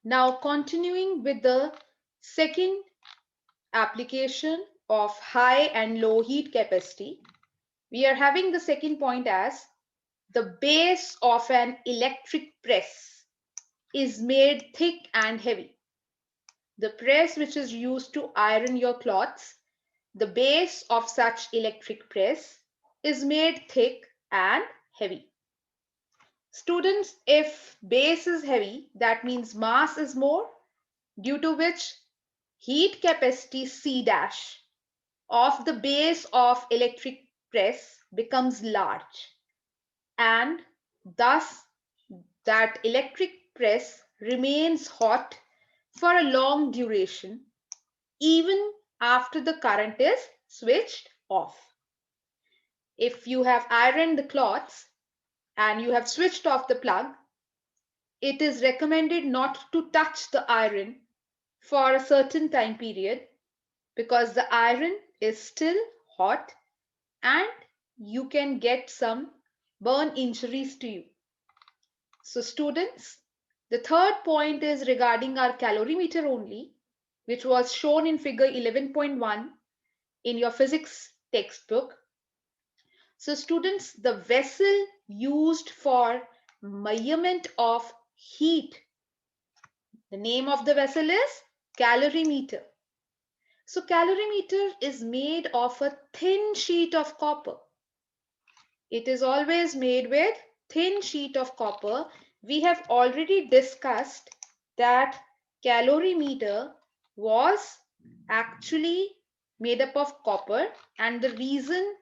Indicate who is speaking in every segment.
Speaker 1: Now continuing with the second application of high and low heat capacity, we are having the second point as the base of an electric press is made thick and heavy. The press which is used to iron your clothes, the base of such electric press is made thick and heavy. Students, if base is heavy, that means mass is more, due to which heat capacity C dash of the base of electric press becomes large, and thus that electric press remains hot for a long duration even after the current is switched off. If you have ironed the cloths and you have switched off the plug, it is recommended not to touch the iron for a certain time period because the iron is still hot and you can get some burn injuries to you. So students, the third point is regarding our calorimeter only, which was shown in figure 11.1 in your physics textbook. So students, the vessel used for measurement of heat, the name of the vessel is calorimeter. So calorimeter is made of a thin sheet of copper. It is always made with thin sheet of copper. We have already discussed that calorimeter was actually made up of copper, and the reason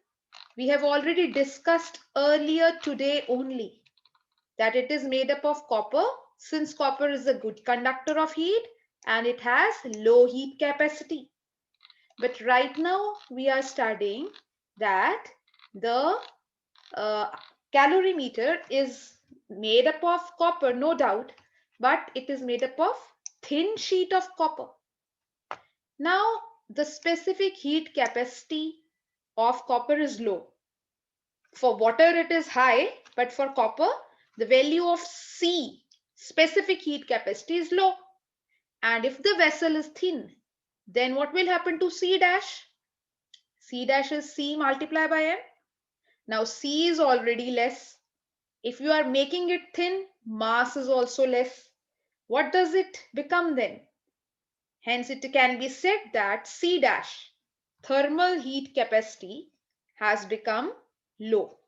Speaker 1: we have already discussed earlier today only, that it is made up of copper since copper is a good conductor of heat and it has low heat capacity. But right now we are studying that the uh, calorimeter is made up of copper, no doubt, but it is made up of thin sheet of copper. Now, the specific heat capacity of copper is low. For water, it is high, but for copper, the value of C, specific heat capacity, is low. And if the vessel is thin, then what will happen to C dash? C dash is C multiplied by M. Now, C is already less. If you are making it thin, mass is also less. What does it become then? Hence, it can be said that C dash, thermal heat capacity, has become low.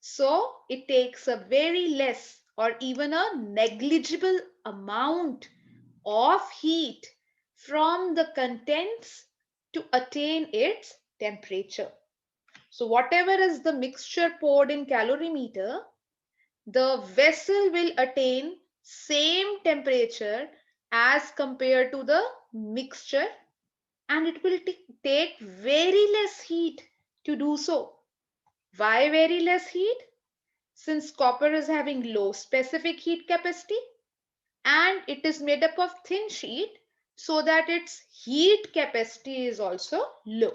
Speaker 1: So, it takes a very less or even a negligible amount of heat from the contents to attain its temperature. So, whatever is the mixture poured in calorimeter, the vessel will attain same temperature as compared to the mixture, and it will take very less heat to do so. Why very less heat? Since copper is having low specific heat capacity and it is made up of thin sheet, so that its heat capacity is also low.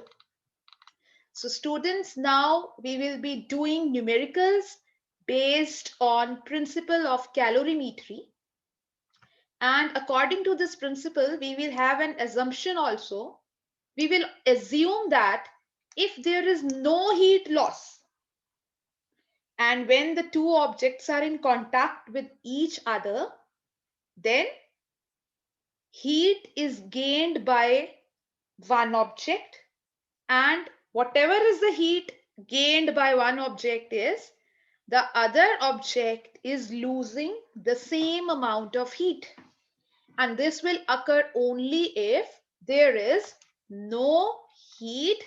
Speaker 1: So students, now we will be doing numericals based on principle of calorimetry. And according to this principle, we will have an assumption also. We will assume that if there is no heat loss, and when the two objects are in contact with each other, then heat is gained by one object, and whatever is the heat gained by one object is, the other object is losing the same amount of heat. And this will occur only if there is no heat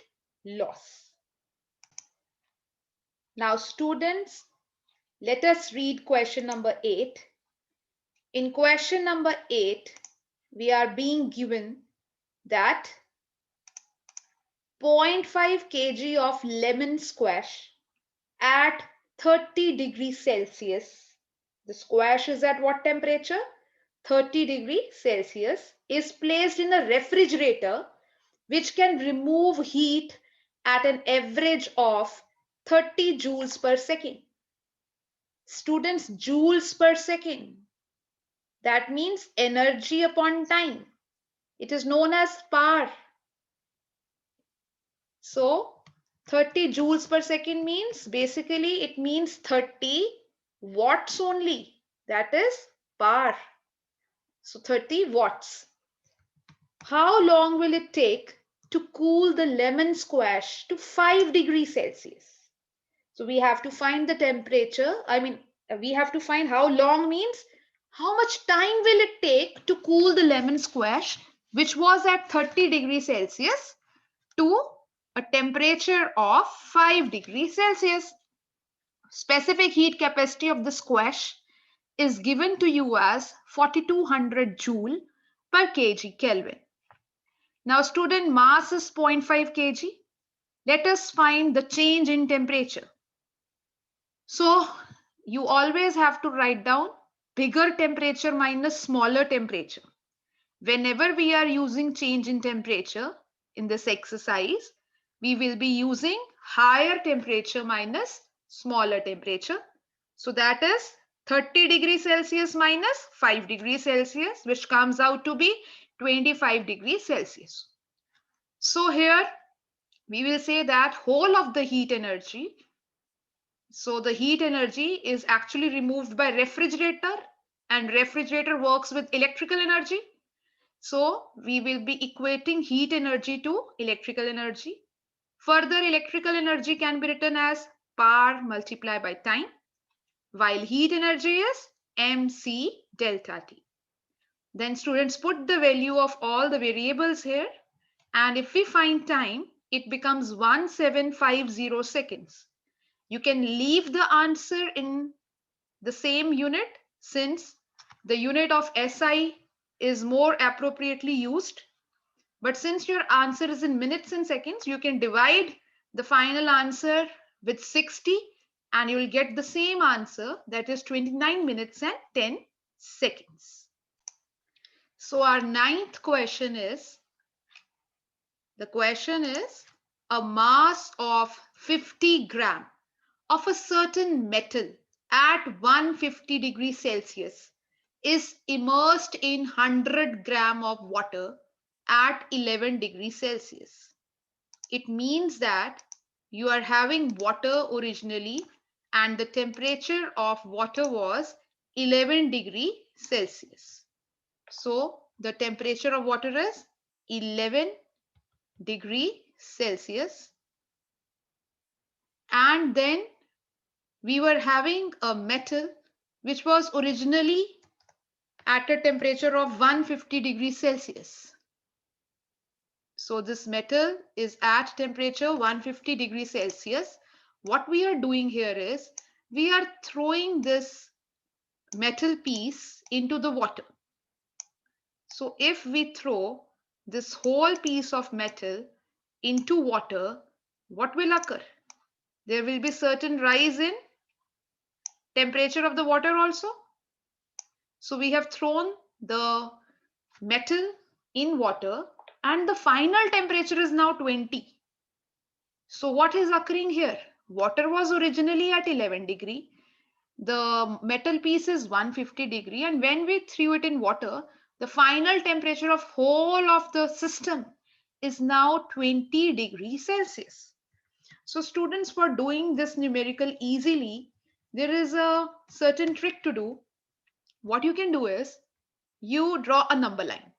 Speaker 1: loss. Now students, let us read question number 8. In question number 8, we are being given that 0.5 kg of lemon squash at 30 degrees Celsius. The squash is at what temperature? 30 degrees Celsius, is placed in a refrigerator which can remove heat at an average of 30 joules per second. Students, joules per second. That means energy upon time. It is known as power. So 30 joules per second means basically it means 30 watts only. That is power. So 30 watts. How long will it take to cool the lemon squash to 5 degrees Celsius? So we have to find the temperature. We have to find how long means how much time will it take to cool the lemon squash, which was at 30 degrees Celsius, to a temperature of 5 degrees Celsius. Specific heat capacity of the squash is given to you as 4200 joule per kg Kelvin. Now student, mass is 0.5 kg. Let us find the change in temperature. So you always have to write down bigger temperature minus smaller temperature. Whenever we are using change in temperature in this exercise, we will be using higher temperature minus smaller temperature. So that is 30 degrees Celsius minus 5 degrees Celsius, which comes out to be 25 degrees Celsius. So here we will say that whole of the heat energy. So the heat energy is actually removed by refrigerator, and refrigerator works with electrical energy. So we will be equating heat energy to electrical energy. Further, electrical energy can be written as power multiplied by time, while heat energy is mc delta T. Then students put the value of all the variables here, and if we find time, it becomes 1750 seconds. You can leave the answer in the same unit since the unit of SI is more appropriately used. But since your answer is in minutes and seconds, you can divide the final answer with 60 and you will get the same answer, that is 29 minutes and 10 seconds. So our ninth question is, a mass of 50 gram of a certain metal at 150 degrees Celsius is immersed in 100 gram of water at 11 degrees Celsius. It means that you are having water originally and the temperature of water was 11 degrees Celsius. So the temperature of water is 11 degrees Celsius, and then we were having a metal which was originally at a temperature of 150 degrees Celsius. So this metal is at temperature 150 degrees Celsius. What we are doing here is we are throwing this metal piece into the water. So if we throw this whole piece of metal into water, what will occur? There will be certain rise in temperature of the water also. So we have thrown the metal in water and the final temperature is now 20. So what is occurring here? Water was originally at 11 degree. The metal piece is 150 degree, and when we threw it in water, the final temperature of whole of the system is now 20 degrees Celsius. So students, for doing this numerical easily, there is a certain trick to do. What you can do is you draw a number line,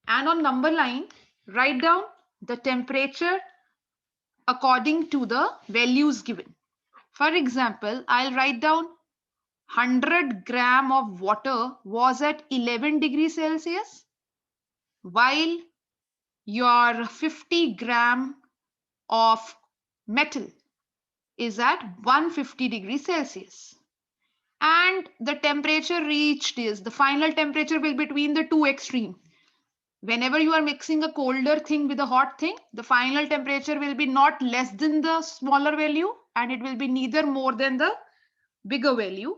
Speaker 1: and on number line write down the temperature according to the values given. For example, I'll write down 100 gram of water was at 11 degrees Celsius, while your 50 gram of metal is at 150 degrees Celsius. And the temperature reached is, the final temperature will be between the two extremes. Whenever you are mixing a colder thing with a hot thing, the final temperature will be not less than the smaller value and it will be neither more than the bigger value.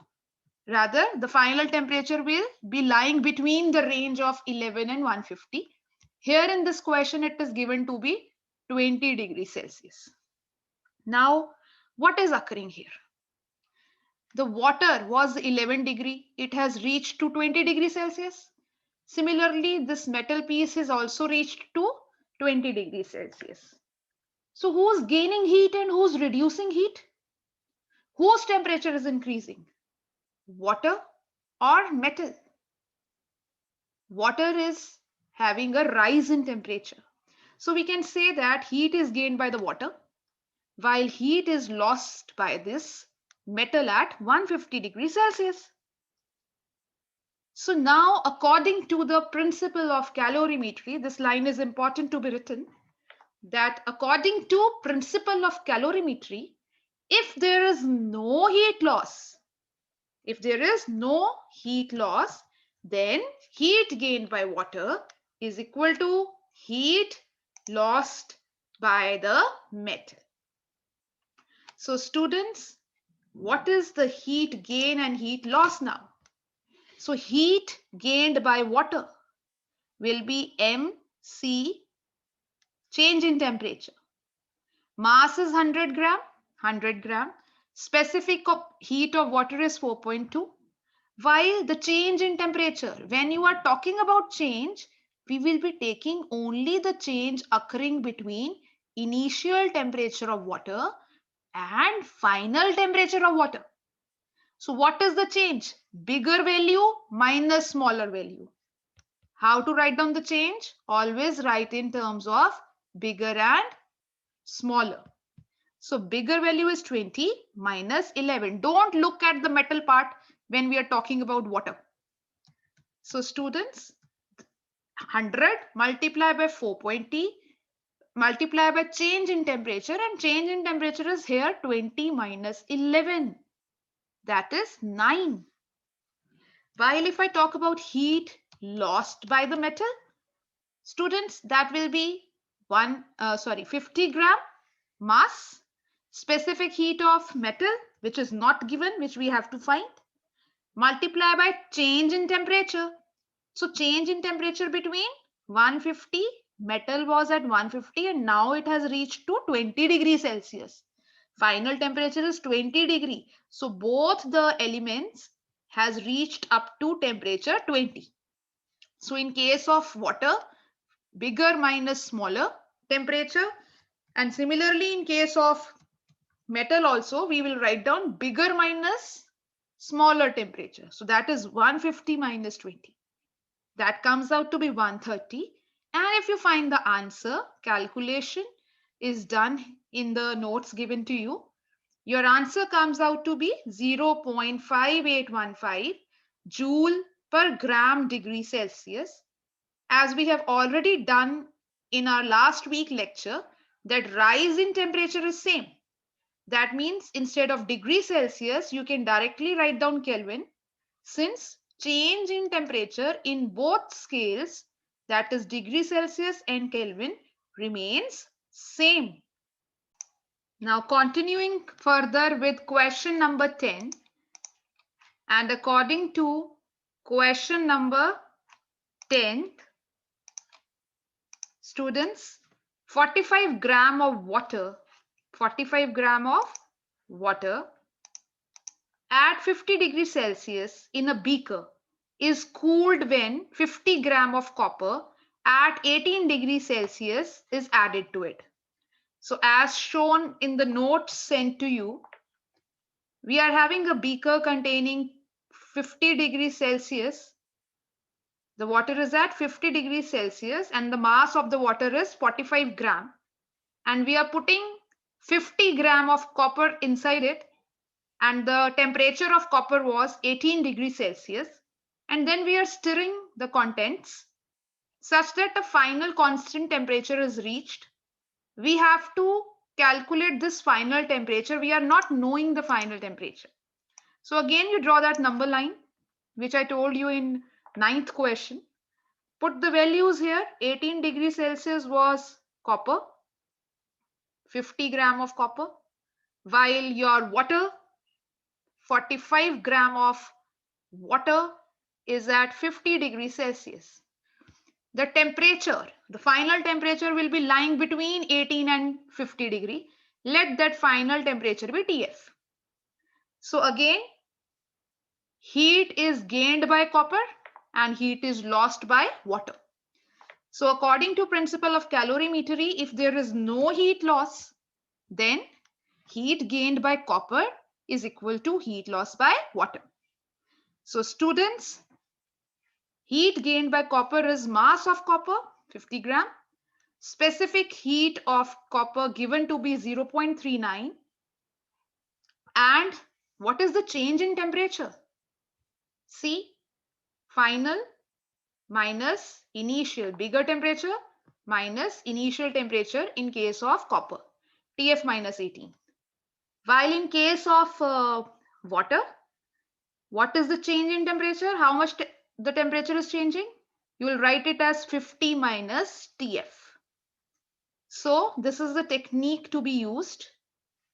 Speaker 1: Rather, the final temperature will be lying between the range of 11 and 150. Here in this question, it is given to be 20 degrees Celsius. Now, what is occurring here? The water was 11 degree. It has reached to 20 degrees Celsius. Similarly, this metal piece has also reached to 20 degrees Celsius. So who's gaining heat and who's reducing heat? Whose temperature is increasing? Water or metal? Water is having a rise in temperature. So we can say that heat is gained by the water while heat is lost by this metal at 150 degrees Celsius. So now, according to the principle of calorimetry, this line is important to be written, that according to principle of calorimetry, if there is no heat loss, then heat gained by water is equal to heat lost by the metal. So students, what is the heat gain and heat loss now? So heat gained by water will be mc, change in temperature. Mass is 100 gram, 100 gram. Specific heat of water is 4.2. While the change in temperature, when you are talking about change, we will be taking only the change occurring between initial temperature of water and final temperature of water. So what is the change? Bigger value minus smaller value. How to write down the change? Always write in terms of bigger and smaller. So bigger value is 20 minus 11. Don't look at the metal part when we are talking about water. So students, 100 multiplied by 4.0 multiplied by change in temperature, and change in temperature is here 20 minus 11. That is 9. While if I talk about heat lost by the metal, students, that will be 50 gram mass, specific heat of metal, which is not given, which we have to find, multiply by change in temperature. So change in temperature between 150, metal was at 150 and now it has reached to 20 degrees Celsius. Final temperature is 20 degree. So both the elements has reached up to temperature 20. So in case of water, bigger minus smaller temperature, and similarly in case of metal also, we will write down bigger minus smaller temperature. So that is 150 minus 20. That comes out to be 130. And if you find the answer, calculation is done in the notes given to you. Your answer comes out to be 0.5815 joule per gram degree Celsius. As we have already done in our last week lecture, that rise in temperature is same. That means instead of degree Celsius, you can directly write down Kelvin, since change in temperature in both scales, that is degree Celsius and Kelvin, remains same. Now continuing further with question number 10, and according to question number 10, students, 45 gram of water at 50 degrees Celsius in a beaker is cooled when 50 gram of copper at 18 degrees Celsius is added to it. So as shown in the notes sent to you, we are having a beaker containing 50 degrees Celsius. The water is at 50 degrees Celsius and the mass of the water is 45 gram. And we are putting 50 gram of copper inside it. And the temperature of copper was 18 degrees Celsius. And then we are stirring the contents such that a final constant temperature is reached. We have to calculate this final temperature. We are not knowing the final temperature. So again, you draw that number line, which I told you in 9th question. Put the values here. 18 degrees Celsius was copper, 50 gram of copper, while your water, 45 gram of water is at 50 degrees Celsius. The temperature, the final temperature will be lying between 18 and 50 degree. Let that final temperature be TF. So again, Heat is gained by copper and heat is lost by water. So according to principle of calorimetry, if there is no heat loss, then heat gained by copper is equal to heat loss by water. So students, heat gained by copper is mass of copper, 50 gram. Specific heat of copper given to be 0.39. And what is the change in temperature? See, final minus initial, bigger temperature minus initial temperature in case of copper, TF minus 18. While in case of water, what is the change in temperature? How much the temperature is changing? You will write it as 50 minus TF. So this is the technique to be used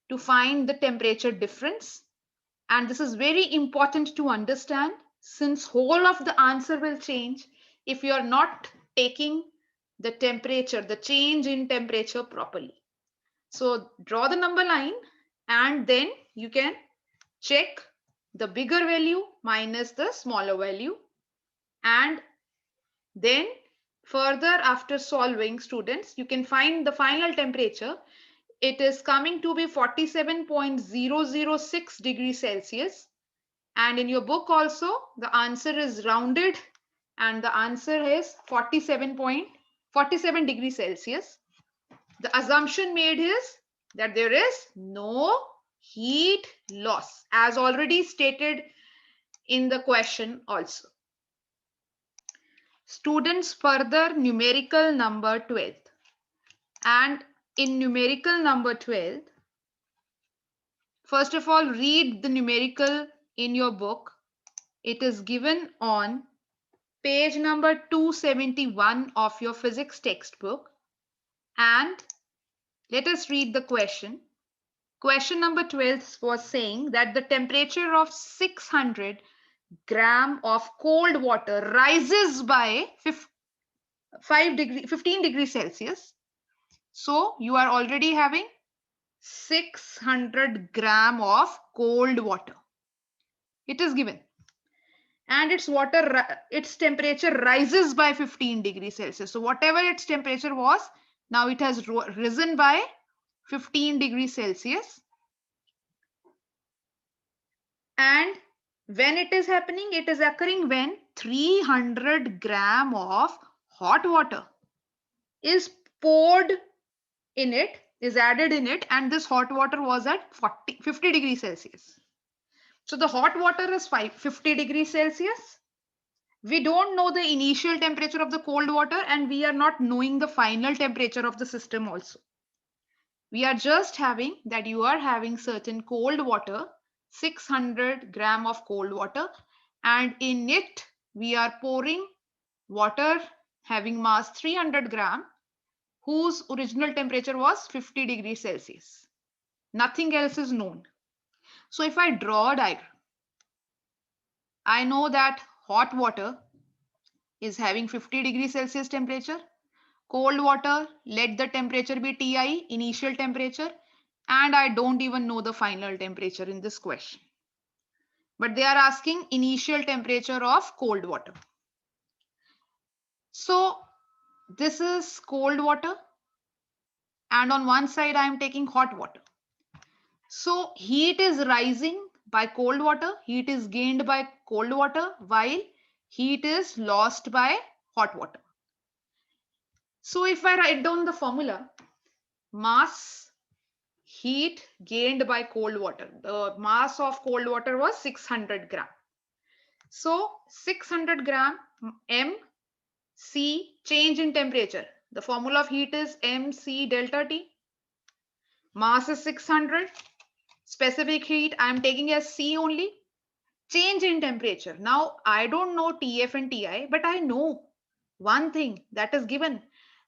Speaker 1: to find the temperature difference. And this is very important to understand since whole of the answer will change if you are not taking the temperature, the change in temperature properly. So draw the number line and then you can check the bigger value minus the smaller value. And then further after solving, students, you can find the final temperature. It is coming to be 47.006 degrees Celsius. And in your book also, the answer is rounded and the answer is 47 degrees Celsius. The assumption made is that there is no heat loss, as already stated in the question also. Students, further numerical number 12. And in numerical number 12, first of all, read the numerical in your book. It is given on page number 271 of your physics textbook. And let us read the question. Question number 12 was saying that the temperature of 600 gram of cold water rises by 15 degrees Celsius. So you are already having 600 gram of cold water. It is given. And its temperature rises by 15 degrees Celsius. So whatever its temperature was, now it has risen by 15 degrees Celsius. And when it is happening, it is occurring when 300 gram of hot water is poured in it, is added in it, and this hot water was at 50 degrees Celsius. So the hot water is 50 degrees Celsius. We don't know the initial temperature of the cold water and we are not knowing the final temperature of the system also. We are just having that you are having certain cold water, 600 gram of cold water, and in it we are pouring water having mass 300 gram whose original temperature was 50 degrees Celsius. Nothing else is known. So if I draw a diagram, I know that hot water is having 50 degrees Celsius temperature. Cold water, let the temperature be Ti, initial temperature, and I don't even know the final temperature in this question. But they are asking initial temperature of cold water. So this is cold water and on one side I am taking hot water. So heat is rising by cold water, heat is gained by cold water while heat is lost by hot water. So if I write down the formula, mass heat gained by cold water, the mass of cold water was 600 gram. So 600 gram MC, change in temperature. The formula of heat is MC delta T. Mass is 600. Specific heat I am taking as C only. Change in temperature. Now I don't know TF and TI, but I know one thing that is given,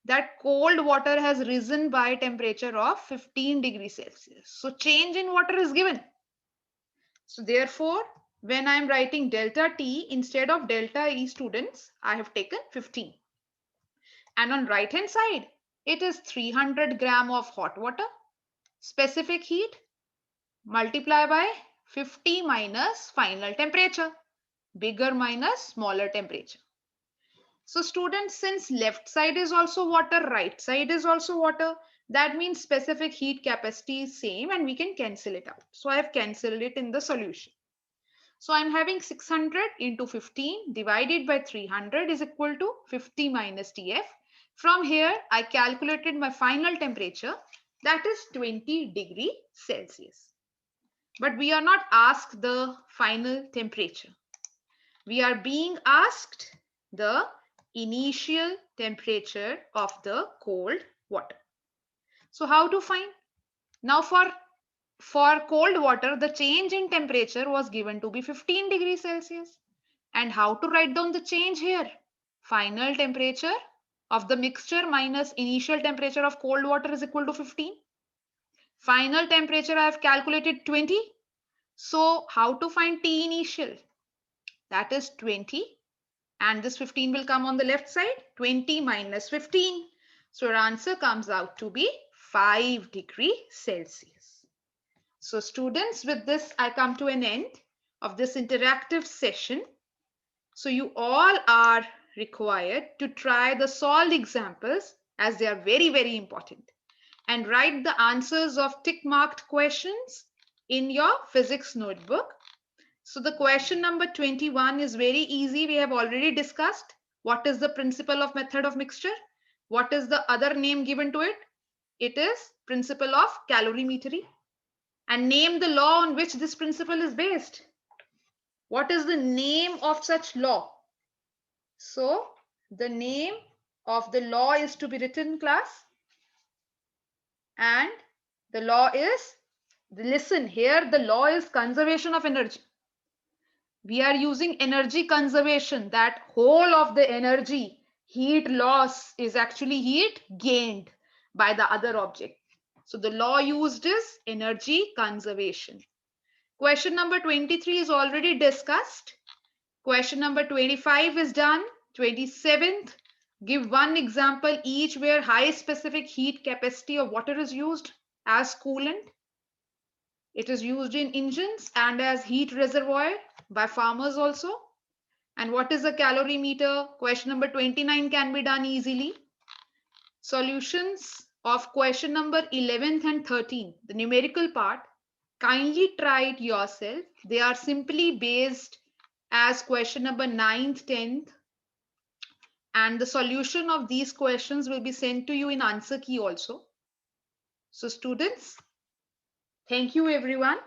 Speaker 1: that cold water has risen by temperature of 15 degrees Celsius. So change in water is given. So therefore, when I am writing delta T instead of delta E, students, I have taken 15. And on right hand side, it is 300 gram of hot water. Specific heat multiply by 50 minus final temperature. bigger minus smaller temperature. So students, since left side is also water, right side is also water, that means specific heat capacity is same and we can cancel it out. So I have cancelled it in the solution. So I'm having 600 into 15 divided by 300 is equal to 50 minus TF. From here, I calculated my final temperature, that is 20 degree Celsius. But we are not asked the final temperature. We are being asked the initial temperature of the cold water. So how to find? Now for cold water, the change in temperature was given to be 15 degrees Celsius. And how to write down the change here? Final temperature of the mixture minus initial temperature of cold water is equal to 15. Final temperature I have calculated 20. So how to find T initial? That is 20. And this 15 will come on the left side. 20 minus 15. So our answer comes out to be 5 degrees Celsius. So students, with this, I come to an end of this interactive session. So you all are required to try the solved examples as they are very, very important, and write the answers of tick marked questions in your physics notebook. So the question number 21 is very easy. We have already discussed what is the principle of method of mixture. What is the other name given to it? It is principle of calorimetry. And name the law on which this principle is based. What is the name of such law? So the name of the law is to be written, class. And the law is, listen here, the law is conservation of energy. We are using energy conservation. That whole of the energy, heat loss, is actually heat gained by the other object. So the law used is energy conservation. Question number 23 is already discussed. Question number 25 is done. 27th, give one example each where high specific heat capacity of water is used as coolant. It is used in engines and as heat reservoir by farmers also. And what is a calorimeter? Question number 29 can be done easily. Solutions of question number 11th and 13, the numerical part, kindly try it yourself. They are simply based as question number 9th, 10th. And the solution of these questions will be sent to you in answer key also. So students, thank you everyone.